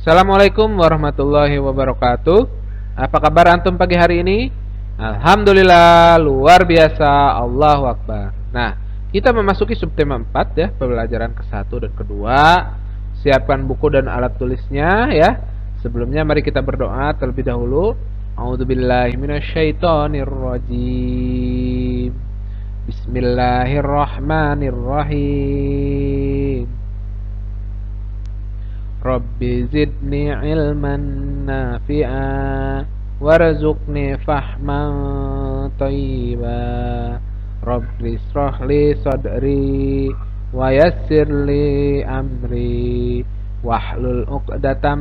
Assalamualaikum warahmatullahi wabarakatuh. Apa kabar antum pagi hari ini? Alhamdulillah, luar biasa, Allahu Akbar. Nah, kita memasuki subtema 4 ya, pembelajaran ke-1 dan kedua. Siapkan buku dan alat tulisnya ya. Sebelumnya mari kita berdoa terlebih dahulu. A'udzubillahi minasyaitonirrajim. Bismillahirrahmanirrahim. Rabbi zidni ilman nafi'a warzuqni fahman thayyiba. Rabbi israh li sadri wa yassir li amri wahlul 'uqdatam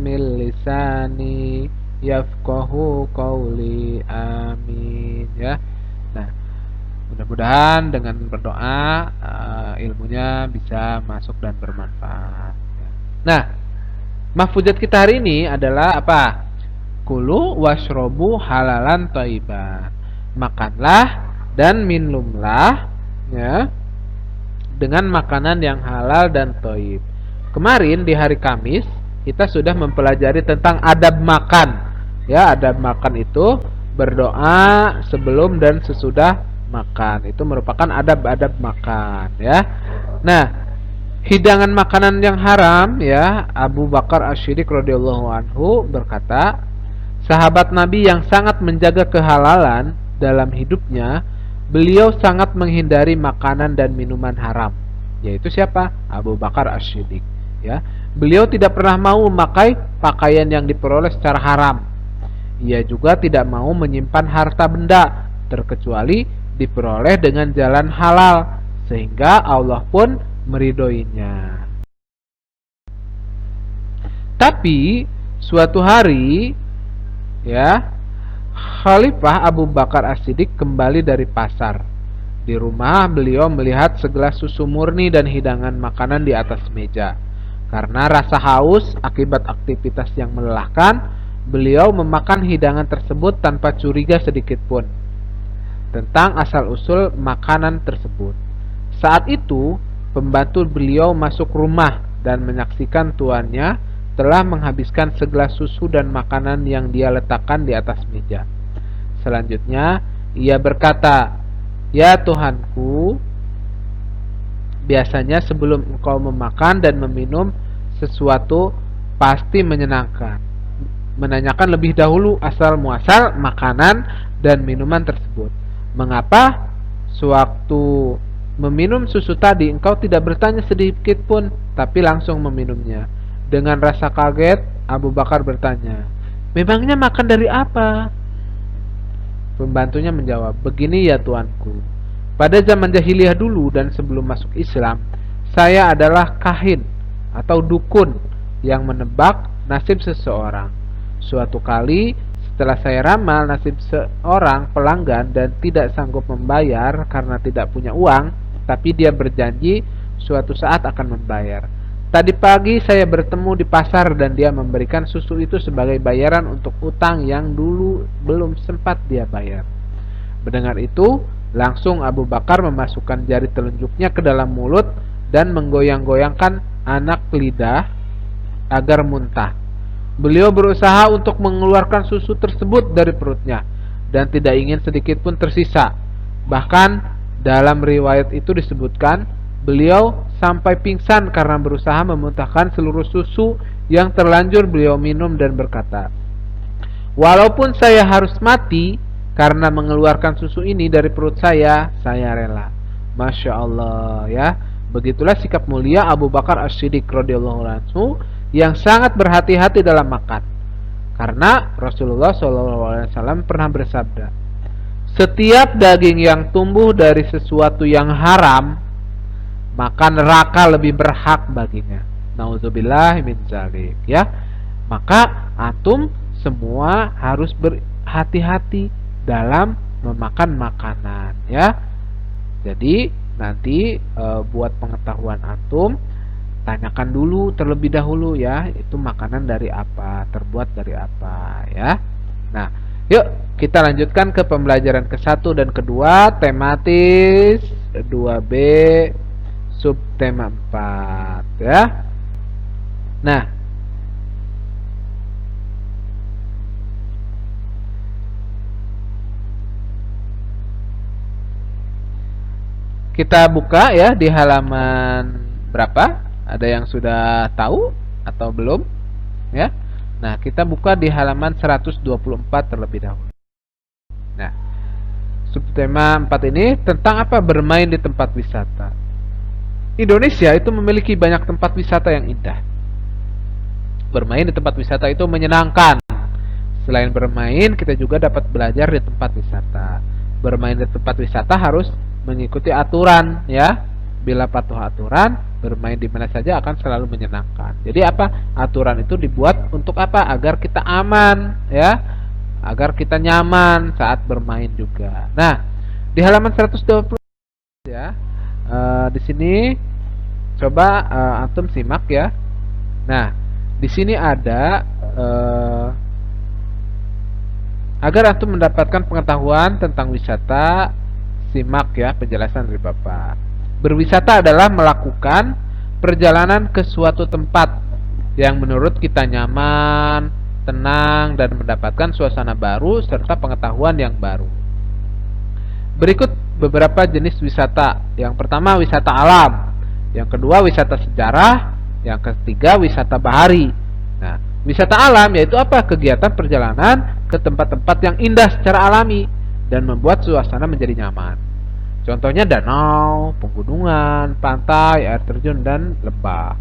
min lisani yafqahu qawli. Amin ya. Nah, mudah-mudahan dengan berdoa ilmunya bisa masuk dan bermanfaat. Nah, mahfuzat kita hari ini adalah apa? Kulu washrobu halalan thayyiban. Makanlah dan minumlah ya dengan makanan yang halal dan thayyib. Kemarin di hari Kamis kita sudah mempelajari tentang adab makan. Ya, adab makan itu berdoa sebelum dan sesudah makan. Itu merupakan adab-adab makan ya. Nah, hidangan makanan yang haram ya, Abu Bakar Asy-Siddiq radhiyallahu anhu berkata, sahabat Nabi yang sangat menjaga kehalalan dalam hidupnya, beliau sangat menghindari makanan dan minuman haram. Yaitu siapa? Abu Bakar Asy-Siddiq ya. Beliau tidak pernah mau memakai pakaian yang diperoleh secara haram. Ia juga tidak mau menyimpan harta benda terkecuali diperoleh dengan jalan halal, sehingga Allah pun meridoinya. Tapi suatu hari ya, Khalifah Abu Bakar As-Siddiq kembali dari pasar. Di rumah beliau melihat segelas susu murni dan hidangan makanan di atas meja. Karena rasa haus akibat aktivitas yang melelahkan, beliau memakan hidangan tersebut tanpa curiga sedikit pun tentang asal-usul makanan tersebut. Saat itu pembantu beliau masuk rumah dan menyaksikan tuannya telah menghabiskan segelas susu dan makanan yang dia letakkan di atas meja. Selanjutnya, ia berkata, "Ya Tuhanku, biasanya sebelum engkau memakan dan meminum sesuatu pasti menyenangkan. Menanyakan lebih dahulu asal-muasal makanan dan minuman tersebut. Mengapa sewaktu meminum susu tadi engkau tidak bertanya sedikit pun, tapi langsung meminumnya?" Dengan rasa kaget, Abu Bakar bertanya, "Memangnya makan dari apa?" Pembantunya menjawab, "Begini ya tuanku, pada zaman jahiliyah dulu dan sebelum masuk Islam, saya adalah kahin atau dukun yang menebak nasib seseorang. Suatu kali setelah saya ramal nasib seorang pelanggan dan tidak sanggup membayar karena tidak punya uang, tapi dia berjanji suatu saat akan membayar. Tadi pagi saya bertemu di pasar dan dia memberikan susu itu sebagai bayaran untuk utang yang dulu belum sempat dia bayar." Mendengar itu, langsung Abu Bakar memasukkan jari telunjuknya ke dalam mulut dan menggoyang-goyangkan anak lidah agar muntah. Beliau berusaha untuk mengeluarkan susu tersebut dari perutnya dan tidak ingin sedikit pun tersisa. Bahkan dalam riwayat itu disebutkan beliau sampai pingsan karena berusaha memuntahkan seluruh susu yang terlanjur beliau minum dan berkata, "Walaupun saya harus mati karena mengeluarkan susu ini dari perut saya rela." Masya Allah ya. Begitulah sikap mulia Abu Bakar As-Siddiq radhiyallahu anhu yang sangat berhati-hati dalam makan. Karena Rasulullah SAW pernah bersabda, "Setiap daging yang tumbuh dari sesuatu yang haram, maka neraka lebih berhak baginya." Nauzubillah min dzalik ya. Maka antum semua harus berhati-hati dalam memakan makanan ya. Jadi nanti buat pengetahuan antum, tanyakan dulu terlebih dahulu ya, itu makanan dari apa, terbuat dari apa ya. Nah, yuk kita lanjutkan ke pembelajaran ke-1 dan kedua, tematis 2B subtema 4 ya. Nah, Kita buka ya di halaman berapa? Ada yang sudah tahu atau belum? Ya. Nah, kita buka di halaman 124 terlebih dahulu. Nah, subtema 4 ini tentang apa? Bermain di tempat wisata. Indonesia itu memiliki banyak tempat wisata yang indah. Bermain di tempat wisata itu menyenangkan. Selain bermain, kita juga dapat belajar di tempat wisata. Bermain di tempat wisata harus mengikuti aturan, ya. Bila patuh aturan, bermain di mana saja akan selalu menyenangkan. Jadi apa? Aturan itu dibuat untuk apa? Agar kita aman, ya. Agar kita nyaman saat bermain juga. Nah, di halaman 120 ya. Di sini coba antum simak ya. Nah, di sini ada agar antum mendapatkan pengetahuan tentang wisata, simak ya penjelasan dari Bapak. Berwisata adalah melakukan perjalanan ke suatu tempat yang menurut kita nyaman, tenang, dan mendapatkan suasana baru serta pengetahuan yang baru. Berikut beberapa jenis wisata. Yang pertama wisata alam, yang kedua wisata sejarah, yang ketiga wisata bahari. Nah, wisata alam yaitu apa? Kegiatan perjalanan ke tempat-tempat yang indah secara alami dan membuat suasana menjadi nyaman. Contohnya danau, pegunungan, pantai, air terjun, dan lembah.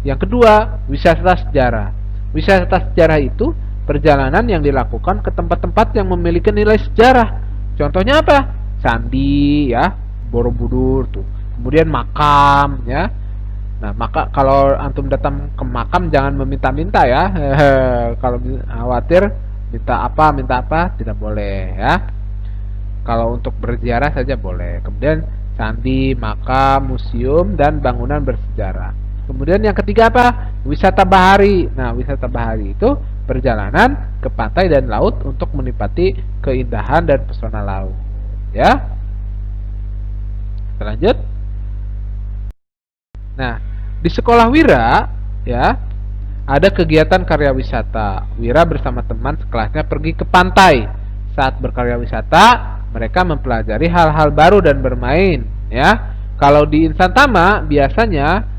Yang kedua, wisata sejarah. Wisata sejarah itu perjalanan yang dilakukan ke tempat-tempat yang memiliki nilai sejarah. Contohnya apa? Candi ya, Borobudur tuh. Kemudian makam ya. Nah, maka kalau antum datang ke makam jangan meminta-minta ya. Kalau khawatir minta apa, tidak boleh ya. Kalau untuk berziarah saja boleh. Kemudian candi, makam, museum, dan bangunan bersejarah. Kemudian yang ketiga apa? Wisata bahari. Nah, wisata bahari itu perjalanan ke pantai dan laut untuk menikmati keindahan dan pesona laut. Ya. Lanjut. Nah, di sekolah Wira ya ada kegiatan karya wisata. Wira bersama teman sekelasnya pergi ke pantai. Saat berkarya wisata, mereka mempelajari hal-hal baru dan bermain. Ya, kalau di Insantama biasanya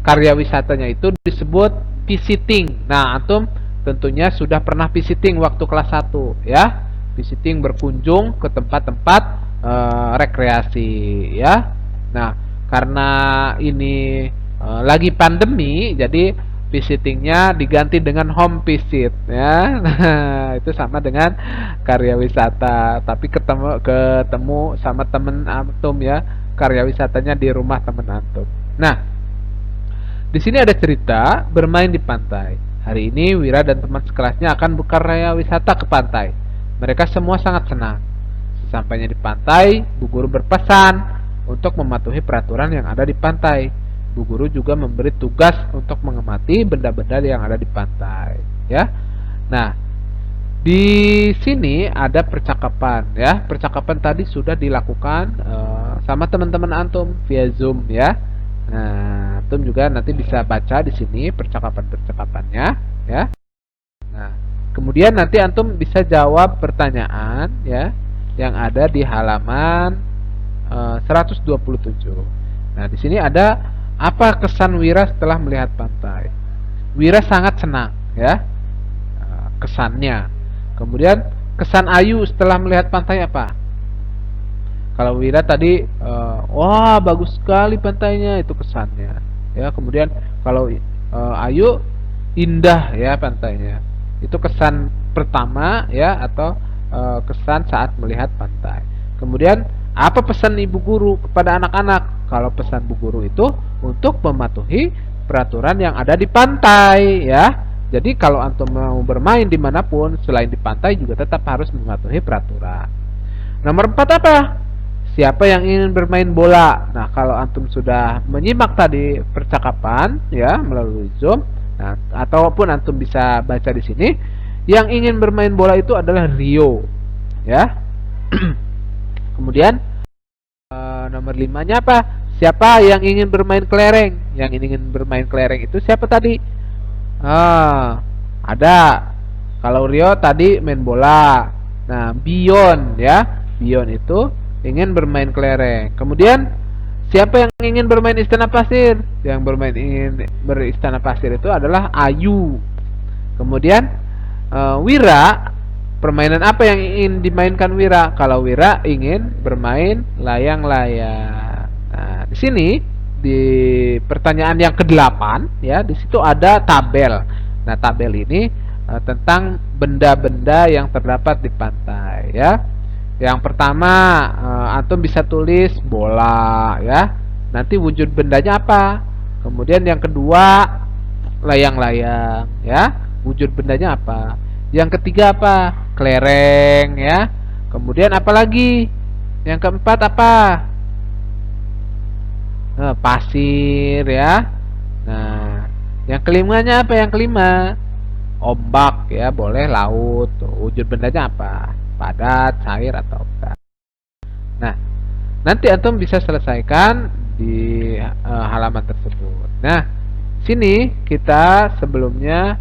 karya wisatanya itu disebut visiting. Nah, antum tentunya sudah pernah visiting waktu kelas 1 ya. Visiting berkunjung ke tempat-tempat rekreasi ya. Nah, karena ini lagi pandemi, jadi visitingnya diganti dengan home visit ya. Nah, itu sama dengan karya wisata, tapi ketemu sama temen antum ya. Karya wisatanya di rumah temen antum. Nah, di sini ada cerita bermain di pantai. Hari ini Wira dan teman sekelasnya akan berkarya wisata ke pantai. Mereka semua sangat senang. Sesampainya di pantai, Bu Guru berpesan untuk mematuhi peraturan yang ada di pantai. Bu Guru juga memberi tugas untuk mengamati benda-benda yang ada di pantai. Ya, nah di sini ada percakapan. Ya, percakapan tadi sudah dilakukan sama teman-teman antum via Zoom. Ya, nah antum juga nanti bisa baca di sini percakapan-percakapannya. Ya, nah kemudian nanti antum bisa jawab pertanyaan ya yang ada di halaman 127. Nah, di sini ada apa kesan Wira setelah melihat pantai? Wira sangat senang, ya. Kesannya. Kemudian kesan Ayu setelah melihat pantai apa? Kalau Wira tadi, wah bagus sekali pantainya, itu kesannya. Ya, kemudian kalau Ayu indah ya pantainya. Itu kesan pertama ya atau kesan saat melihat pantai. Kemudian apa pesan ibu guru kepada anak-anak? Kalau pesan bu guru itu untuk mematuhi peraturan yang ada di pantai ya. Jadi kalau antum mau bermain dimanapun selain di pantai juga tetap harus mematuhi peraturan. Nomor 4 apa? Siapa yang ingin bermain bola? Nah, kalau antum sudah menyimak tadi percakapan ya melalui Zoom, nah, ataupun antum bisa baca di sini, yang ingin bermain bola itu adalah Rio, ya. Kemudian nomor 5-nya apa? Siapa yang ingin bermain kelereng? Yang ingin bermain kelereng itu siapa tadi? Ada. Kalau Rio tadi main bola. Nah, Bion ya. Bion itu ingin bermain kelereng. Kemudian siapa yang ingin bermain istana pasir? Yang ingin beristana pasir itu adalah Ayu. Kemudian Wira, permainan apa yang ingin dimainkan Wira? Kalau Wira ingin bermain layang-layang. Nah, di sini di pertanyaan yang ke-8 ya, di situ ada tabel. Nah, tabel ini tentang benda-benda yang terdapat di pantai ya. Yang pertama, antum bisa tulis bola ya. Nanti wujud bendanya apa? Kemudian yang kedua, layang-layang ya. Wujud bendanya apa? Yang ketiga apa? Kelereng ya. Kemudian apa lagi? Yang keempat apa? Pasir ya. Nah, yang kelimanya apa? Yang kelima, ombak ya, boleh laut. Tuh, wujud bendanya apa? Padat, cair atau enggak. Nah, nanti antum bisa selesaikan di halaman tersebut. Nah, sini kita sebelumnya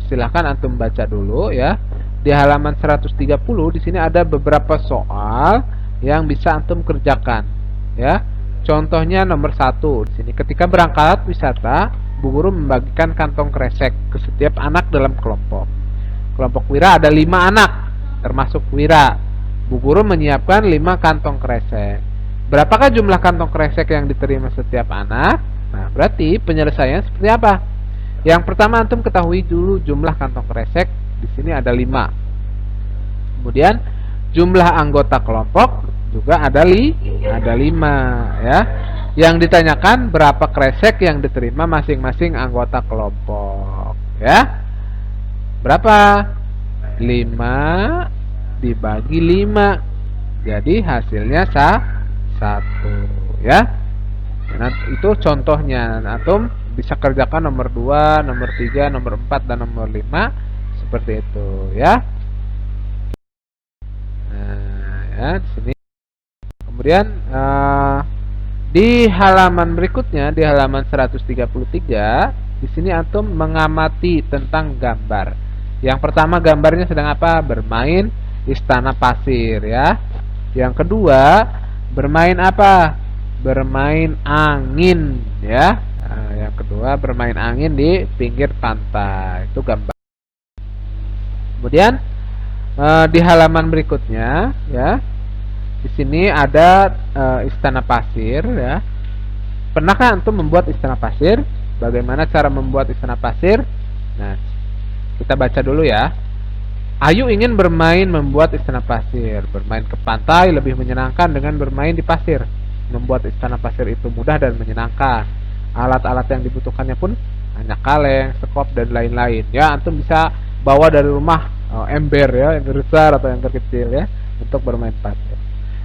silahkan antum baca dulu ya. Di halaman 130 di sini ada beberapa soal yang bisa antum kerjakan ya. Contohnya nomor 1 di sini, ketika berangkat wisata, Bu Guru membagikan kantong kresek ke setiap anak dalam kelompok. Kelompok Wira ada 5 anak, termasuk Wira. Bu Guru menyiapkan 5 kantong kresek. Berapakah jumlah kantong kresek yang diterima setiap anak? Nah, berarti penyelesaiannya seperti apa? Yang pertama, antum ketahui dulu jumlah kantong kresek. Di sini ada 5. Kemudian jumlah anggota kelompok juga ada 5 ya. Yang ditanyakan berapa kresek yang diterima masing-masing anggota kelompok ya. Berapa? 5 dibagi 5. Jadi hasilnya 1 ya. Nah, itu contohnya. Antum bisa kerjakan nomor 2, nomor 3, nomor 4 dan nomor 5 seperti itu ya. Nah, ya di sini. Kemudian di halaman berikutnya, di halaman 133, di sini antum mengamati tentang gambar. Yang pertama, gambarnya sedang apa? Bermain istana pasir ya. Yang kedua, bermain apa? Bermain angin ya. Nah, yang kedua, bermain angin di pinggir pantai. Itu gambar. Kemudian di halaman berikutnya ya, di sini ada istana pasir ya. Pernahkah antum membuat istana pasir? Bagaimana cara membuat istana pasir? Nah, kita baca dulu ya. Ayu ingin bermain membuat istana pasir. Bermain ke pantai lebih menyenangkan dengan bermain di pasir. Membuat istana pasir itu mudah dan menyenangkan. Alat-alat yang dibutuhkannya pun hanya kaleng, sekop dan lain-lain. Ya, antum bisa bawa dari rumah ember ya, ember besar atau ember kecil ya, untuk bermain pasir.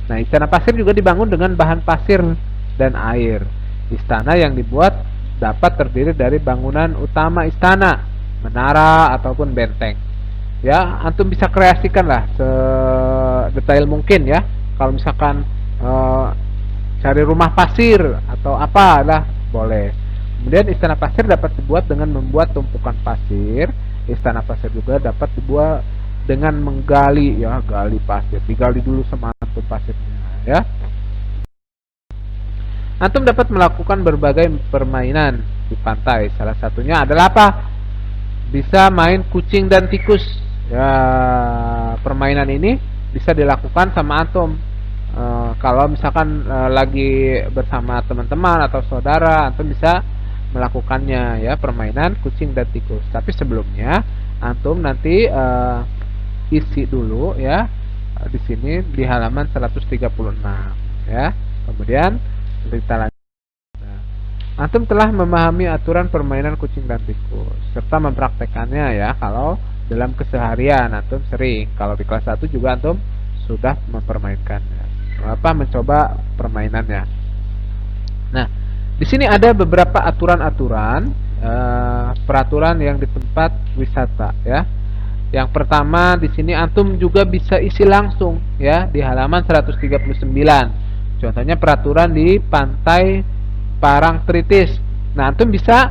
Nah, istana pasir juga dibangun dengan bahan pasir dan air. Istana yang dibuat dapat terdiri dari bangunan utama istana, menara ataupun benteng. Ya, antum bisa kreasikan lah sedetail mungkin ya. Kalau misalkan cari rumah pasir atau apa lah boleh. Kemudian istana pasir dapat dibuat dengan membuat tumpukan pasir. Istana pasir juga dapat dibuat dengan menggali ya, gali pasir. Digali dulu sama antum pasirnya ya. Antum dapat melakukan berbagai permainan di pantai. Salah satunya adalah apa? Bisa main kucing dan tikus. Ya, permainan ini bisa dilakukan sama antum. Kalau misalkan lagi bersama teman-teman atau saudara, antum bisa melakukannya ya, permainan kucing dan tikus. Tapi sebelumnya antum nanti isi dulu ya di sini di halaman 136 ya. Kemudian kita lanjut. Nah, antum telah memahami aturan permainan kucing dan tikus serta mempraktekannya ya. Kalau dalam keseharian antum sering, kalau di kelas 1 juga antum sudah mempermainkannya. Mencoba permainannya. Nah, di sini ada beberapa aturan-aturan peraturan yang di tempat wisata ya. Yang pertama, di sini antum juga bisa isi langsung ya di halaman 139. Contohnya peraturan di Pantai Parangtritis. Nah, antum bisa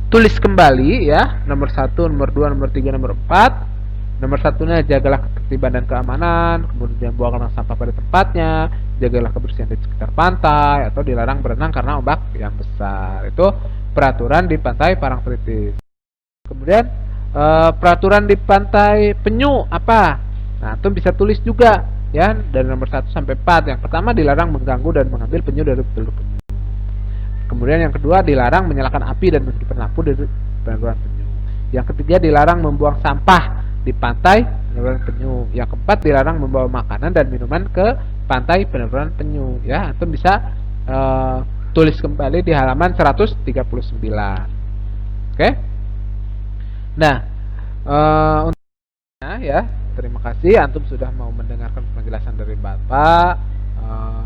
tulis kembali ya, nomor 1, nomor 2, nomor 3, nomor 4 Nomor satunya, jagalah ketertiban dan keamanan, kemudian buanglah sampah pada tempatnya, jagalah kebersihan di sekitar pantai, atau dilarang berenang karena ombak yang besar. Itu peraturan di pantai Parangtritis. Kemudian peraturan di pantai Penyu apa? Nah, itu bisa tulis juga ya dari nomor 1 sampai 4. Yang pertama, dilarang mengganggu dan mengambil penyu dari telur penyu. Kemudian yang kedua, dilarang menyalakan api dan menghidupkan lampu dari penangguran penyu. Yang ketiga, dilarang membuang sampah di pantai penangguran penyu. Yang keempat, dilarang membawa makanan dan minuman ke pantai penangguran penyu. Ya, itu bisa tulis kembali di halaman 139. Oke? Nah, untuknya ya, terima kasih antum sudah mau mendengarkan penjelasan dari Bapak. Eh,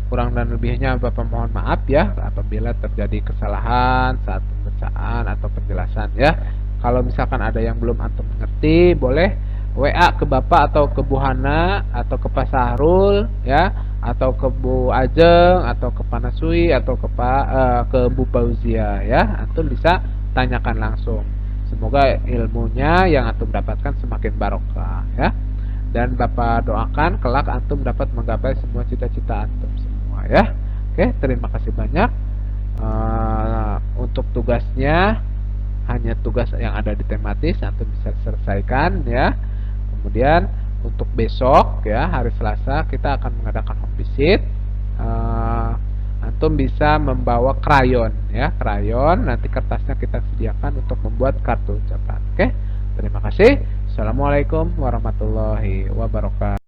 Kurang dan lebihnya Bapak mohon maaf ya apabila terjadi kesalahan saat pembacaan atau penjelasan ya. Kalau misalkan ada yang belum antum mengerti, boleh WA ke Bapak atau ke Bu Hana atau ke Pak Sahrul ya, atau ke Bu Ajeng atau ke Panasui atau ke Bu Fauzia ya. Antum bisa tanyakan langsung. Semoga ilmunya yang antum dapatkan semakin barokah ya. Dan Bapak doakan kelak antum dapat menggapai semua cita-cita antum semua ya. Oke, terima kasih banyak. Untuk tugasnya hanya tugas yang ada di tematis antum bisa selesaikan ya. Kemudian untuk besok ya, hari Selasa kita akan mengadakan home visit. Antum bisa membawa krayon ya, krayon, nanti kertasnya kita sediakan untuk membuat kartu ucapan. Oke, terima kasih. Assalamualaikum warahmatullahi wabarakatuh.